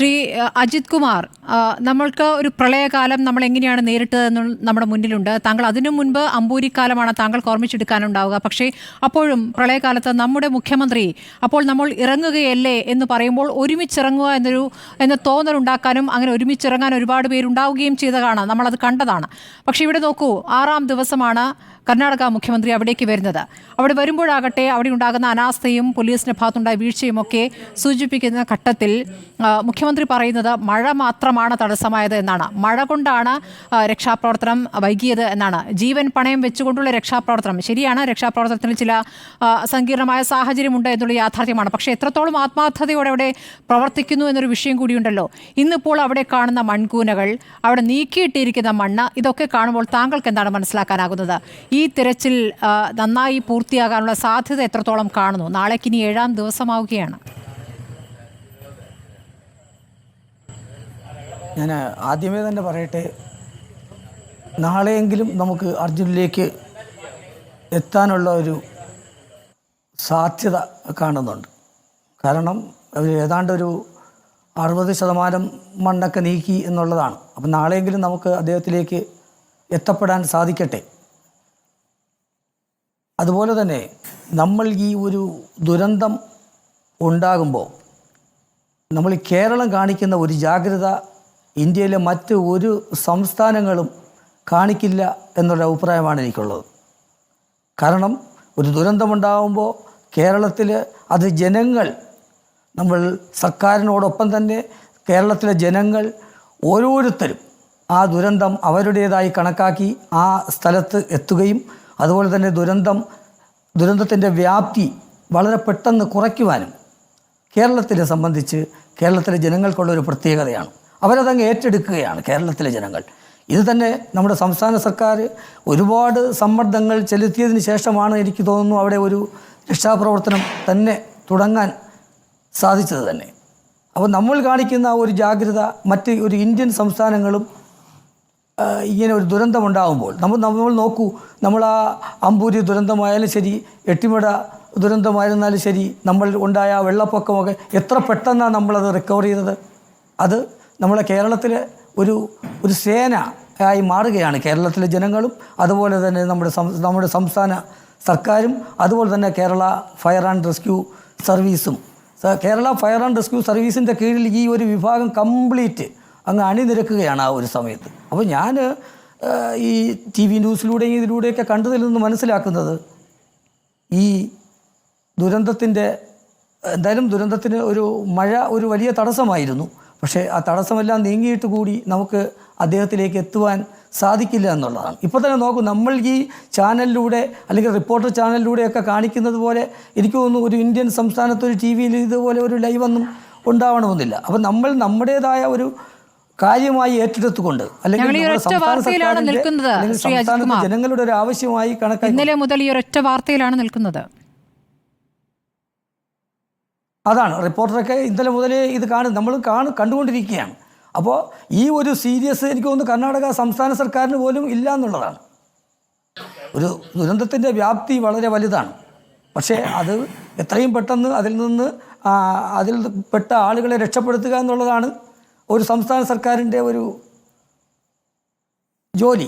ശ്രീ അജിത് കുമാർ, നമ്മൾക്ക് ഒരു പ്രളയകാലം നമ്മൾ എങ്ങനെയാണ് നേരിട്ടതെന്ന് നമ്മുടെ മുന്നിലുണ്ട്. താങ്കൾ അതിനു മുൻപ് അമ്പൂരിക്കാലമാണ് താങ്കൾക്ക് ഓർമ്മിച്ചെടുക്കാനുണ്ടാവുക. പക്ഷേ അപ്പോഴും പ്രളയകാലത്ത് നമ്മുടെ മുഖ്യമന്ത്രി അപ്പോൾ നമ്മൾ ഇറങ്ങുകയല്ലേ എന്ന് പറയുമ്പോൾ ഒരുമിച്ചിറങ്ങുക എന്ന തോന്നലുണ്ടാക്കാനും അങ്ങനെ ഒരുമിച്ചിറങ്ങാൻ ഒരുപാട് പേരുണ്ടാവുകയും ചെയ്തതാണ്, നമ്മളത് കണ്ടതാണ്. പക്ഷേ ഇവിടെ നോക്കൂ, 6-ാം ദിവസമാണ് കർണാടക മുഖ്യമന്ത്രി അവിടേക്ക് വരുന്നത്. അവിടെ വരുമ്പോഴാകട്ടെ അവിടെ ഉണ്ടാകുന്ന അനാസ്ഥയും പോലീസിൻ്റെ ഭാഗത്തുണ്ടായ വീഴ്ചയും ഒക്കെ സൂചിപ്പിക്കുന്ന ഘട്ടത്തിൽ മുഖ്യമന്ത്രി പറയുന്നത് മഴ മാത്രമാണ് തടസ്സമായത് എന്നാണ്. മഴ കൊണ്ടാണ് രക്ഷാപ്രവർത്തനം വൈകിയത് എന്നാണ്. ജീവൻ പണയം വെച്ചുകൊണ്ടുള്ള രക്ഷാപ്രവർത്തനം ശരിയാണ്, രക്ഷാപ്രവർത്തനത്തിന് ചില സങ്കീർണമായ സാഹചര്യമുണ്ട് എന്നുള്ള യാഥാർത്ഥ്യമാണ്. പക്ഷേ എത്രത്തോളം ആത്മാർത്ഥതയോടെ അവിടെ പ്രവർത്തിക്കുന്നു എന്നൊരു വിഷയം കൂടിയുണ്ടല്ലോ. ഇന്നിപ്പോൾ അവിടെ കാണുന്ന മൺകൂനകൾ, അവിടെ നീക്കിയിട്ടിരിക്കുന്ന മണ്ണ്, ഇതൊക്കെ കാണുമ്പോൾ താങ്കൾക്ക് എന്താണ് മനസ്സിലാക്കാനാകുന്നത്? ഈ തിരച്ചിൽ നന്നായി പൂർത്തിയാകാനുള്ള സാധ്യത എത്രത്തോളം കാണുന്നു? നാളേക്ക് ഇനി 7-ാം ദിവസമാവുകയാണ്. ഞാൻ ആദ്യമേ തന്നെ പറയട്ടെ, നാളെയെങ്കിലും നമുക്ക് അർജുനിലേക്ക് എത്താനുള്ള ഒരു സാധ്യത കാണുന്നുണ്ട്. കാരണം ഏതാണ്ടൊരു 60% മണ്ണൊക്കെ നീക്കി എന്നുള്ളതാണ്. അപ്പം നാളെയെങ്കിലും നമുക്ക് അദ്ദേഹത്തിലേക്ക് എത്തപ്പെടാൻ സാധിക്കട്ടെ. അതുപോലെ തന്നെ നമ്മൾ ഈ ഒരു ദുരന്തം ഉണ്ടാകുമ്പോൾ നമ്മൾ കേരളം കാണിക്കുന്ന ഒരു ജാഗ്രത ഇന്ത്യയിലെ മറ്റ് ഒരു സംസ്ഥാനങ്ങളും കാണിക്കില്ല എന്നുള്ള അഭിപ്രായമാണ് എനിക്കുള്ളത്. കാരണം ഒരു ദുരന്തമുണ്ടാകുമ്പോൾ കേരളത്തിൽ അത് ജനങ്ങൾ, നമ്മൾ സർക്കാരിനോടൊപ്പം തന്നെ കേരളത്തിലെ ജനങ്ങൾ ഓരോരുത്തരും ആ ദുരന്തം അവരുടേതായി കണക്കാക്കി ആ സ്ഥലത്ത് എത്തുകയും അതുപോലെ തന്നെ ദുരന്തത്തിൻ്റെ വ്യാപ്തി വളരെ പെട്ടെന്ന് കുറയ്ക്കുവാനും കേരളത്തിനെ സംബന്ധിച്ച് കേരളത്തിലെ ജനങ്ങൾക്കുള്ളൊരു പ്രത്യേകതയാണ്. അവരതങ്ങ് ഏറ്റെടുക്കുകയാണ് കേരളത്തിലെ ജനങ്ങൾ. ഇത് തന്നെ നമ്മുടെ സംസ്ഥാന സർക്കാർ ഒരുപാട് സമ്മർദ്ദങ്ങൾ ചെലുത്തിയതിന് ശേഷമാണ് എനിക്ക് തോന്നുന്നു അവിടെ ഒരു രക്ഷാപ്രവർത്തനം തന്നെ തുടങ്ങാൻ സാധിച്ചത് തന്നെ. അപ്പോൾ നമ്മൾ കാണിക്കുന്ന ഒരു ജാഗ്രത മറ്റ് ഒരു ഇന്ത്യൻ സംസ്ഥാനങ്ങളും ഇങ്ങനെ ഒരു ദുരന്തമുണ്ടാകുമ്പോൾ നമ്മൾ നോക്കൂ, നമ്മൾ ആ അമ്പൂരി ദുരന്തമായാലും ശരി, എട്ടിമട ദുരന്തമായിരുന്നാലും ശരി, നമ്മൾ ഉണ്ടായ വെള്ളപ്പൊക്കമൊക്കെ എത്ര പെട്ടെന്നാണ് നമ്മളത് റിക്കവർ ചെയ്തത്. അത് നമ്മളെ കേരളത്തിലെ ഒരു സേന ആയി മാറുകയാണ് കേരളത്തിലെ ജനങ്ങളും അതുപോലെ തന്നെ നമ്മുടെ സംസ്ഥാന സർക്കാരും അതുപോലെ തന്നെ കേരള ഫയർ ആൻഡ് റെസ്ക്യൂ സർവീസും. കേരള ഫയർ ആൻഡ് റെസ്ക്യൂ സർവീസിൻ്റെ കീഴിൽ ഈ ഒരു വിഭാഗം കംപ്ലീറ്റ് അങ്ങ് അണിനിരക്കുകയാണ് ആ ഒരു സമയത്ത്. അപ്പോൾ ഞാൻ ഈ TV ന്യൂസിലൂടെയും ഇതിലൂടെയൊക്കെ കണ്ടതിൽ നിന്ന് മനസ്സിലാക്കുന്നത്, ഈ ദുരന്തത്തിന് ഒരു മഴ ഒരു വലിയ തടസ്സമായിരുന്നു. പക്ഷേ ആ തടസ്സമെല്ലാം നീങ്ങിയിട്ട് കൂടി നമുക്ക് അദ്ദേഹത്തിലേക്ക് എത്തുവാൻ സാധിക്കില്ല എന്നുള്ളതാണ്. ഇപ്പോൾ തന്നെ നോക്കൂ, നമ്മൾ ഈ ചാനലിലൂടെ അല്ലെങ്കിൽ റിപ്പോർട്ടർ ചാനലിലൂടെയൊക്കെ കാണിക്കുന്നത് പോലെ എനിക്ക് തോന്നുന്നു ഒരു ഇന്ത്യൻ സംസ്ഥാനത്തൊരു TV-യിൽ ഇതുപോലെ ഒരു ലൈവൊന്നും ഉണ്ടാവണമെന്നില്ല. അപ്പം നമ്മൾ നമ്മുടേതായ ഒരു കാര്യമായി ഏറ്റെടുത്തുകൊണ്ട് അല്ലെങ്കിൽ ജനങ്ങളുടെ ഒരു ആവശ്യമായി കണക്കാക്കി ഇന്നലെ മുതൽ ഈ ഒരൊറ്റ വാർത്തയിലാണ് നിൽക്കുന്നത്. അതാണ് റിപ്പോർട്ടറൊക്കെ ഇന്നലെ മുതലേ ഇത് നമ്മൾ കണ്ടുകൊണ്ടിരിക്കുകയാണ്. അപ്പോൾ ഈ ഒരു സീരിയസ് എനിക്ക് തോന്നുന്നു കർണാടക സംസ്ഥാന സർക്കാരിന് പോലും ഇല്ല എന്നുള്ളതാണ്. ഒരു ദുരന്തത്തിൻ്റെ വ്യാപ്തി വളരെ വലുതാണ്. പക്ഷേ അത് എത്രയും പെട്ടെന്ന് അതിൽ പെട്ട ആളുകളെ രക്ഷപ്പെടുത്തുക എന്നുള്ളതാണ് ഒരു സംസ്ഥാന സർക്കാരിൻ്റെ ഒരു ജോലി.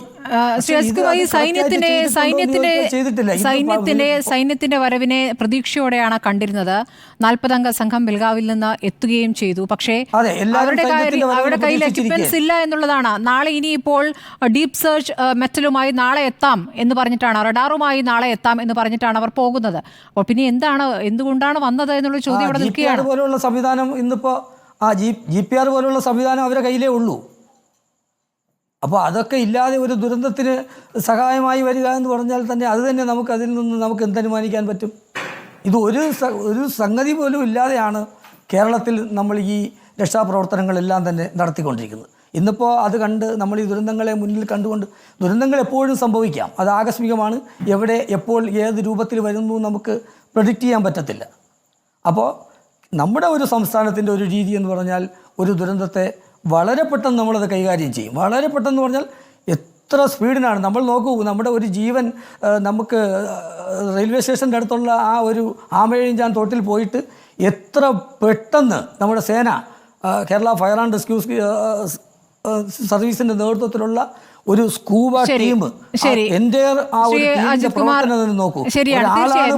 സൈന്യത്തിന്റെ വരവിനെ പ്രതീക്ഷയോടെയാണ് കണ്ടിരുന്നത്. 40-അംഗ സംഘം ബെൽഗാവിൽ നിന്ന് എത്തുകയും ചെയ്തു. പക്ഷേ അവരുടെ കയ്യിൽ എക്യുപ്മെന്റ്സ് ഇല്ല എന്നുള്ളതാണ്. നാളെ ഇനിയിപ്പോൾ ഡീപ് സെർച്ച് മെറ്റലുമായി നാളെ എത്താം എന്ന് പറഞ്ഞിട്ടാണ്, റഡാറുമായി നാളെ എത്താം എന്ന് പറഞ്ഞിട്ടാണ് അവർ പോകുന്നത്. അപ്പോൾ പിന്നെ എന്തുകൊണ്ടാണ് വന്നത് എന്നുള്ള ചോദ്യം ഇവിടെ നിൽക്കുകയാണ്. പോലുള്ള സംവിധാനം ഇന്നിപ്പോൾ GPR പോലുള്ള സംവിധാനം അവരുടെ കയ്യിലേ ഉള്ളൂ. അപ്പോൾ അതൊക്കെ ഇല്ലാതെ ഒരു ദുരന്തത്തിന് സഹായമായി വരിക എന്ന് പറഞ്ഞാൽ തന്നെ അതിൽ നിന്ന് നമുക്ക് എന്തനുമാനിക്കാൻ പറ്റും? ഇത് ഒരു സംഗതി പോലും ഇല്ലാതെയാണ് കേരളത്തിൽ നമ്മൾ ഈ രക്ഷാപ്രവർത്തനങ്ങളെല്ലാം തന്നെ നടത്തിക്കൊണ്ടിരിക്കുന്നത്. ഇന്നിപ്പോൾ അത് കണ്ട് നമ്മൾ ഈ ദുരന്തങ്ങളെ മുന്നിൽ കണ്ടുകൊണ്ട്, ദുരന്തങ്ങൾ എപ്പോഴും സംഭവിക്കാം, അത് ആകസ്മികമാണ്. എവിടെ എപ്പോൾ ഏത് രൂപത്തിൽ വരുന്നു നമുക്ക് പ്രെഡിക്റ്റ് ചെയ്യാൻ പറ്റത്തില്ല. അപ്പോൾ നമ്മുടെ ഒരു സംസ്ഥാനത്തിൻ്റെ ഒരു രീതി എന്ന് പറഞ്ഞാൽ ഒരു ദുരന്തത്തെ വളരെ പെട്ടെന്ന് നമ്മളത് കൈകാര്യം ചെയ്യും. വളരെ പെട്ടെന്ന് പറഞ്ഞാൽ എത്ര സ്പീഡിനാണ് നമ്മൾ നോക്കൂ, നമ്മുടെ ഒരു ജീവൻ നമുക്ക് റെയിൽവേ സ്റ്റേഷൻ്റെ അടുത്തുള്ള ആ ഒരു ആമയിഴഞ്ചാൻ തോട്ടിൽ പോയിട്ട് എത്ര പെട്ടെന്ന് നമ്മുടെ സേന കേരള ഫയർ ആൻഡ് റെസ്ക്യൂ സർവീസിന്റെ നേതൃത്വത്തിലുള്ള ഒരു സ്കൂബ ടീം ശരി. എൻ്റെ ആ ഒരു ടീമിന്റെ പ്രവർത്തനം നോക്കൂ. ശരിയാണ്,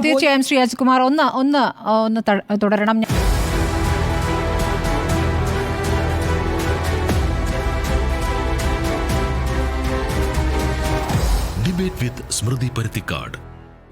തീർച്ചയായും ശ്രീ അജിത് കുമാർ ഒന്ന് തുടരണം. ഡിബേറ്റ് വിത്ത് സ്മൃതി പരുത്തിക്കാട്.